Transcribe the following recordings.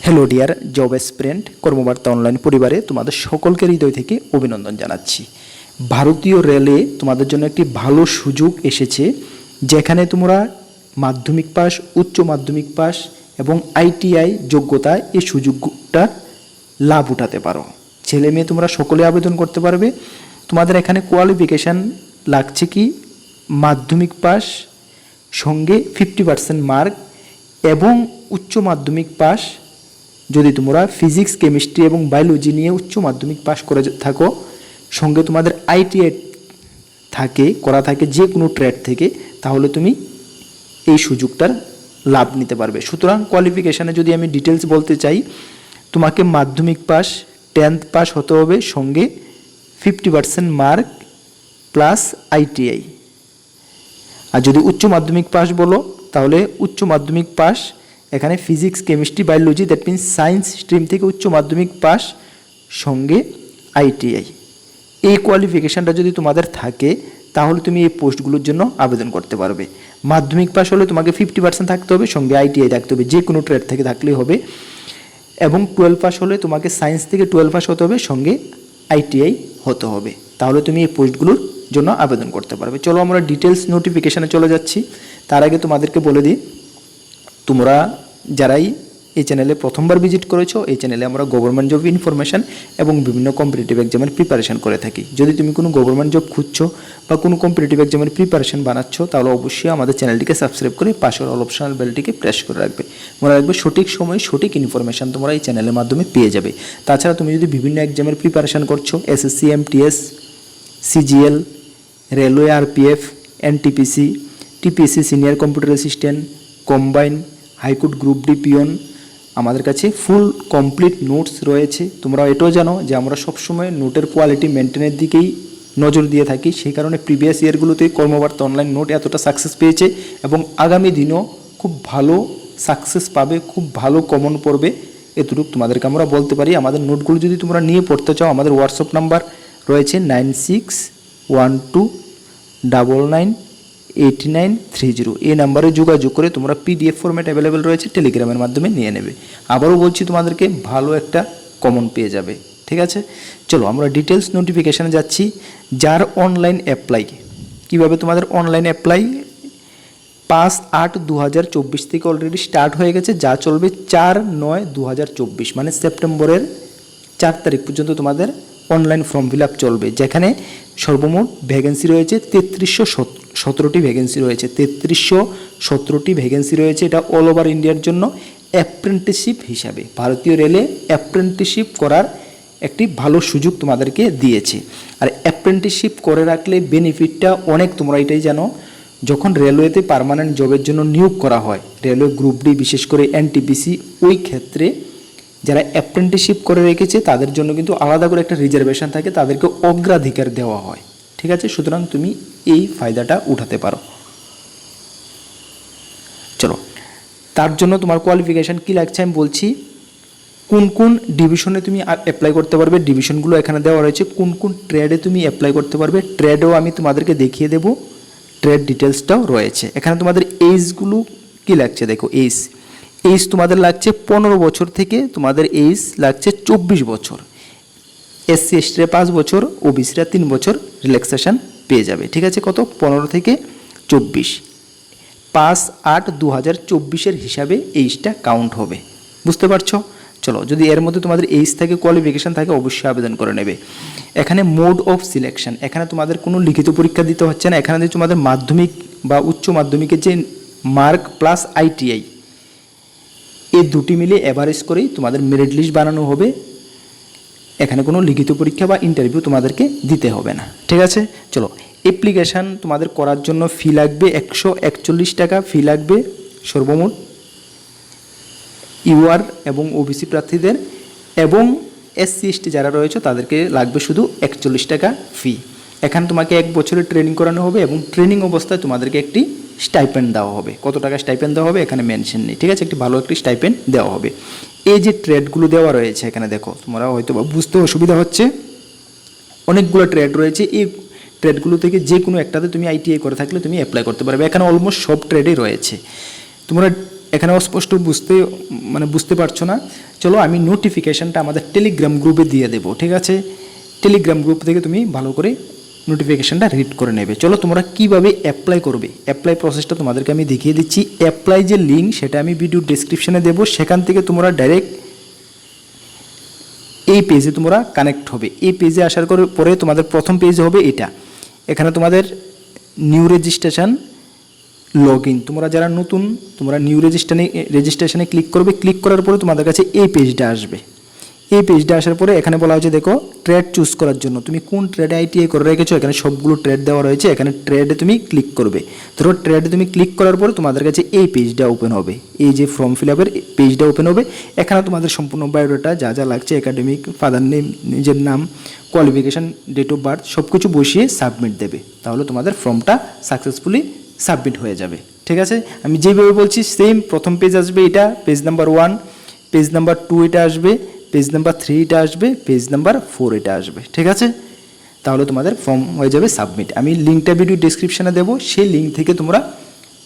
Hello dear job aspirant কর্মবার্তা online পরিবারে তোমাদের সকলকে হৃদয় থেকে অভিনন্দন জানাচ্ছি। ভারতীয় রেলে তোমাদের জন্য একটি ভালো সুযোগ এসেছে, যেখানে তোমরা মাধ্যমিক পাস, উচ্চ মাধ্যমিক পাস এবং আইটিআই যোগ্যতা এই সুযোগটা লাভ উঠাতে পারো। ছেলে মেয়ে তোমরা সকলে আবেদন করতে পারবে। তোমাদের এখানে কোয়ালিফিকেশান লাগছে কি, মাধ্যমিক পাস সঙ্গে 50% মার্ক এবং উচ্চ মাধ্যমিক পাস যদি তোমরা ফিজিক্স, কেমিস্ট্রি এবং বায়োলজি নিয়ে উচ্চ মাধ্যমিক পাস করে থাকো, সঙ্গে তোমাদের আইটিআই করা থাকে যে কোনো ট্রেড থেকে, তাহলে তুমি এই সুযোগটার লাভ নিতে পারবে। সুতরাং কোয়ালিফিকেশানে যদি আমি ডিটেলস বলতে চাই, তোমাকে মাধ্যমিক পাস 10th পাস হতে হবে, সঙ্গে 50% মার্ক প্লাস আইটিআই। আর যদি উচ্চ মাধ্যমিক পাস বলো, তাহলে উচ্চ মাধ্যমিক পাস এখানে physics, chemistry, biology, that means science stream থেকে উচ্চ মাধ্যমিক পাস সঙ্গে আইটিআই। এই কোয়ালিফিকেশানটা যদি তোমাদের থাকে, তাহলে তুমি এই পোস্টগুলোর জন্য আবেদন করতে পারবে। মাধ্যমিক পাস হলে তোমাকে 50% থাকতে হবে, সঙ্গে আইটিআই থাকতে হবে, যে কোনো ট্রেড থেকে থাকলেই হবে। এবং 12 পাস হলে তোমাকে সায়েন্স থেকে 12 পাস হতে হবে, সঙ্গে আইটিআই হতে হবে, তাহলে তুমি এই পোস্টগুলোর জন্য আবেদন করতে পারবে। চলো আমরা ডিটেলস নোটিফিকেশানে চলে যাচ্ছি। তার আগে তোমাদেরকে বলে দিই, তোমরা যারাই এই চ্যানেলে প্রথমবার ভিজিট করেছো, এই চ্যানেলে আমরা গভর্নমেন্ট জব ইনফরমেশান এবং বিভিন্ন কম্পিটিটিভ এক্সামের প্রিপারেশান করে থাকি। যদি তুমি কোনো গভর্নমেন্ট জব খুঁজছো বা কোনো কম্পিটিটিভ এক্সামের প্রিপারেশান বানাচ্ছো, তাহলে অবশ্যই আমাদের চ্যানেলটিকে সাবস্ক্রাইব করে পাশের অল অপশনাল বেলটিকে প্রেস করে রাখবে। মনে রাখবে, সঠিক সময়ে সঠিক ইনফরমেশান তোমরা এই চ্যানেলের মাধ্যমে পেয়ে যাবে। তাছাড়া তুমি যদি বিভিন্ন এক্সামের প্রিপারেশান করছো, SSC, MTS, CGL, railway, RPF, NTPC, TPSC, senior computer assistant, combine, high court, group D, peon, আমাদের কাছে ফুল কমপ্লিট নোটস রয়েছে। তোমরা এটাও জানো যে আমরা সবসময় নোটের কোয়ালিটি মেনটেনের দিকেই নজর দিয়ে থাকি। সেই কারণে প্রিভিয়াস ইয়ারগুলোতে কর্মবার্তা অনলাইন নোট এতটা সাকসেস পেয়েছে এবং আগামী দিনও খুব ভালো সাকসেস পাবে, খুব ভালো কমন পড়বে, এতটুকু তোমাদেরকে আমরা বলতে পারি। আমাদের নোটগুলো যদি তোমরা নিয়ে পড়তে চাও, আমাদের হোয়াটসঅ্যাপ নাম্বার রয়েছে 9612998930। এই নাম্বারে যোগাযোগ করে তোমরা পিডিএফ ফরম্যাট অ্যাভেলেবেল রয়েছে, টেলিগ্রামের মাধ্যমে নিয়ে নেবে। আবারও বলছি, তোমাদেরকে ভালো একটা কমন পেয়ে যাবে। ঠিক আছে, চলো আমরা ডিটেলস নোটিফিকেশানে যাচ্ছি। যার অনলাইন অ্যাপ্লাই, কীভাবে তোমাদের অনলাইন অ্যাপ্লাই 5/8/2024 থেকে অলরেডি স্টার্ট হয়ে গেছে, যা চলবে 4/9/2024, মানে সেপ্টেম্বরের 4 তারিখ পর্যন্ত তোমাদের অনলাইন ফর্ম ফিল আপ চলবে। যেখানে সর্বমোট ভ্যাকেন্সি রয়েছে 3317টি ভ্যাকেন্সি রয়েছে, 3317টি ভ্যাকেন্সি রয়েছে। এটা অল ওভার ইন্ডিয়ার জন্য অ্যাপ্রেন্টিসশিপ হিসাবে ভারতীয় রেলে অ্যাপ্রেন্টিসশিপ করার একটি ভালো সুযোগ তোমাদেরকে দিয়েছে। আর অ্যাপ্রেন্টিসশিপ করে রাখলে বেনিফিটটা অনেক, তোমরা এটাই জানো। যখন রেলওয়েতে পার্মানেন্ট জবের জন্য নিয়োগ করা হয়, রেলওয়ে গ্রুপ ডি, বিশেষ করে এনটিপিসি, ওই ক্ষেত্রে যারা অ্যাপ্রেন্টিসশিপ করে রেখেছে তাদের জন্য কিন্তু আলাদা করে একটা রিজার্ভেশন থাকে, তাদেরকে অগ্রাধিকার দেওয়া হয়। ঠিক আছে, সুতরাং তুমি এই ফায়দাটা উঠাতে পারো। চলো, তার জন্য তোমার কোয়ালিফিকেশান কী লাগছে আমি বলছি। কোন কোন ডিভিশনে তুমি অ্যাপ্লাই করতে পারবে, ডিভিশনগুলো এখানে দেওয়া রয়েছে। কোন কোন ট্রেডে তুমি অ্যাপ্লাই করতে পারবে, ট্রেডও আমি তোমাদেরকে দেখিয়ে দেবো, ট্রেড ডিটেলসটাও রয়েছে। এখানে তোমাদের এইজগুলো কী লাগছে দেখো। এইজ তোমাদের লাগছে 15 বছর থেকে তোমাদের এইজ লাগছে 24 বছর। এসসি এসটিরা 5 বছর, ওবিসিরা 3 বছর রিল্যাক্সেশন পেয়ে যাবে। ঠিক আছে, কত? 15 থেকে 24। 5/8/2024 হিসাবে এইজটা কাউন্ট হবে, বুঝতে পারছো? চলো, যদি এর মধ্যে তোমাদের এইজ থাকে, কোয়ালিফিকেশান থাকে, অবশ্যই আবেদন করে নেবে। এখানে মোড অফ সিলেকশন, এখানে তোমাদের কোনো লিখিত পরীক্ষা দিতে হচ্ছে না। এখানে তোমাদের মাধ্যমিক বা উচ্চ মাধ্যমিকের যে মার্ক প্লাস আইটিআই, এই দুটি মিলে অ্যাভারেজ করেই তোমাদের মেরিট লিস্ট বানানো হবে। এখানে কোনো লিখিত পরীক্ষা বা ইন্টারভিউ তোমাদেরকে দিতে হবে না। ঠিক আছে, চলো, অ্যাপ্লিকেশান তোমাদের করার জন্য ফি লাগবে 141 টাকা ফি লাগবে সর্বমোট ইউআর এবং ওবিসি প্রার্থীদের, এবং এসসি এসটি যারা রয়েছে তাদেরকে লাগবে শুধু 41 টাকা ফি। এখানে তোমাকে 1 বছরের ট্রেনিং করানো হবে এবং ট্রেনিং অবস্থায় তোমাদেরকে একটি স্টাইপেন্ড দেওয়া হবে। কত টাকা স্টাইপেন্ড দেওয়া হবে এখানে মেনশন নেই। ঠিক আছে, একটি ভালো একটি স্টাইপেন্ড দেওয়া হবে। এই যে ট্রেডগুলো দেওয়া রয়েছে এখানে দেখো, তোমরা হয়তো বুঝতে অসুবিধা হচ্ছে, অনেকগুলো ট্রেড রয়েছে। এই ট্রেডগুলো থেকে যে কোনো একটাতে তুমি আইটিআই করে থাকলে তুমি অ্যাপ্লাই করতে পারবে। এখানে অলমোস্ট সব ট্রেডই রয়েছে। তোমরা এখানে অস্পষ্ট বুঝতে পারছো না, চলো আমি নোটিফিকেশানটা আমাদের টেলিগ্রাম গ্রুপে দিয়ে দেবো, ঠিক আছে? টেলিগ্রাম গ্রুপ থেকে তুমি ভালো করে নোটিফিকেশানটা রিড করে নেবে। চলো তোমরা কীভাবে অ্যাপ্লাই করবে, অ্যাপ্লাই প্রসেসটা তোমাদেরকে আমি দেখিয়ে দিচ্ছি। অ্যাপ্লাই যে লিঙ্ক সেটা আমি ভিডিও ডেসক্রিপশানে দেবো, সেখান থেকে তোমরা ডাইরেক্ট এই পেজে তোমরা কানেক্ট হবে। এই পেজে আসার পরে তোমাদের প্রথম পেজ হবে এটা। এখানে তোমাদের নিউ রেজিস্ট্রেশন লগ ইন, তোমরা যারা নতুন তোমরা নিউ রেজিস্ট্রেশনে ক্লিক করবে। ক্লিক করার পরে তোমাদের কাছে এই পেজটা আসবে। এই পেজটা আসার পরে এখানে বলা হয়েছে দেখো ট্রেড চুজ করার জন্য তুমি কোন ট্রেডে আইটিআই করে রেখেছো, এখানে সবগুলো ট্রেড দেওয়া রয়েছে। এখানে ট্রেডে তুমি ক্লিক করবে। ধরো ট্রেডে তুমি ক্লিক করার পরে তোমাদের কাছে এই পেজটা ওপেন হবে, এই যে ফর্ম ফিল আপের পেজটা ওপেন হবে। এখানে তোমাদের সম্পূর্ণ বায়োডাটা যা যা লাগছে, একাডেমিক, ফাদার নেম, নিজের নাম, কোয়ালিফিকেশান, ডেট অফ বার্থ সব কিছু বসিয়ে সাবমিট দেবে। তাহলে তোমাদের ফর্মটা সাকসেসফুলি সাবমিট হয়ে যাবে, ঠিক আছে? আমি যেভাবে বলছি সেম প্রথম পেজ আসবে এটা, পেজ নাম্বার 1, পেজ নাম্বার 2 এটা আসবে, পেজ নাম্বার 3 এটা আসবে, পেজ নাম্বার 4 এটা আসবে, ঠিক আছে? তাহলে তোমাদের ফর্ম হয়ে যাবে সাবমিট। আমি লিঙ্কটা ভিডিও ডেসক্রিপশানে দেবো, সেই লিঙ্ক থেকে তোমরা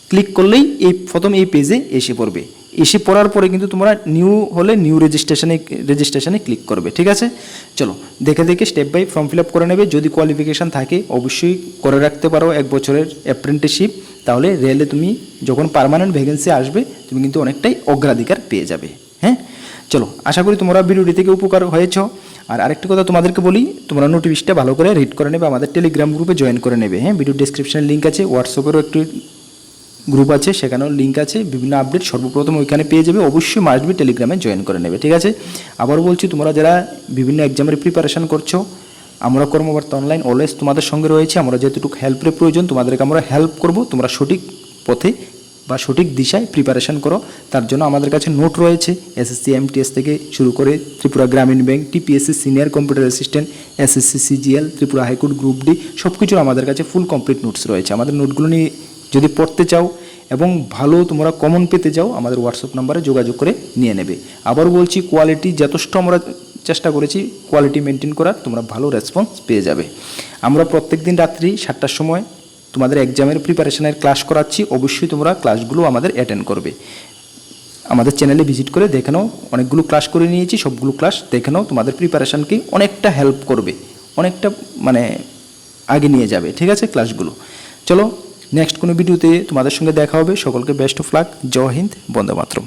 ক্লিক করলেই প্রথম এই পেজে এসে পড়বে। এসে পড়ার পরে কিন্তু তোমরা নিউ হলে নিউ রেজিস্ট্রেশনে ক্লিক করবে, ঠিক আছে? চলো দেখে step by form fill up করে নেবে। যদি কোয়ালিফিকেশান থাকে অবশ্যই করে রাখতে পারো 1 বছরের অ্যাপ্রেন্টিসশিপ, তাহলে রেলে তুমি যখন পার্মানেন্ট ভ্যাকেন্সি আসবে তুমি কিন্তু অনেকটাই অগ্রাধিকার পেয়ে যাবে। হ্যাঁ, চলো আশা করি তোমরা ভিডিওটি থেকে উপকার হয়েছ। আর আরেকটি কথা তোমাদেরকে বলি, তোমরা নোটিফিকেশনটা ভালো করে রিড করে নেবে, আমাদের টেলিগ্রাম গ্রুপে জয়েন করে নেবে। হ্যাঁ, ভিডিও ডেসক্রিপশনে লিঙ্ক আছে, হোয়াটসঅ্যাপেরও একটি গ্রুপ আছে, সেখানেও লিঙ্ক আছে, বিভিন্ন আপডেট সর্বপ্রথম ওইখানে পেয়ে যাবে। অবশ্যই মাস্ট বি টেলিগ্রামে জয়েন করে নেবে, ঠিক আছে? আবারও বলছি, তোমরা যারা বিভিন্ন এক্সামের প্রিপারেশন করছো, আমরা কর্মবার্তা অনলাইন অলওয়েজ তোমাদের সঙ্গে রয়েছে। আমরা যেটুকু হেল্পের প্রয়োজন তোমাদেরকে আমরা হেল্প করব। তোমরা সঠিক পথে বা সঠিক দিশায় প্রিপারেশন করো। তার জন্য আমাদের কাছে নোট রয়েছে, এসএসসি এমটিএস থেকে শুরু করে ত্রিপুরা গ্রামীণ bank, TPSC senior computer assistant, SSC CGL, Tripura high court group D সব কিছুর আমাদের কাছে ফুল কমপ্লিট নোটস রয়েছে। আমাদের নোটগুলো নিয়ে যদি পড়তে চাও এবং ভালো তোমরা কমন পেতে চাও, আমাদের হোয়াটসঅ্যাপ নাম্বারে যোগাযোগ করে নিয়ে নেবে। আবার বলছি, কোয়ালিটি যথেষ্ট আমরা চেষ্টা করেছি কোয়ালিটি মেনটেন করার, তোমরা ভালো রেসপন্স পেয়ে যাবে। আমরা প্রত্যেক দিন রাত্রি 7টার সময় তোমাদের এক্সামের প্রিপারেশনের ক্লাস করাচ্ছি। অবশ্যই তোমরা ক্লাসগুলো আমাদের অ্যাটেন্ড করবে। আমাদের চ্যানেলে ভিজিট করে দেখে নাও, অনেকগুলো ক্লাস করে নিয়েছি, সবগুলো ক্লাস দেখে নাও, তোমাদের প্রিপারেশনকে অনেকটা হেল্প করবে, অনেকটা আগে নিয়ে যাবে, ঠিক আছে ক্লাসগুলো? চলো নেক্সট কোনো ভিডিওতে তোমাদের সঙ্গে দেখা হবে। সকলকে best of luck. Jai Hind, Vande Mataram.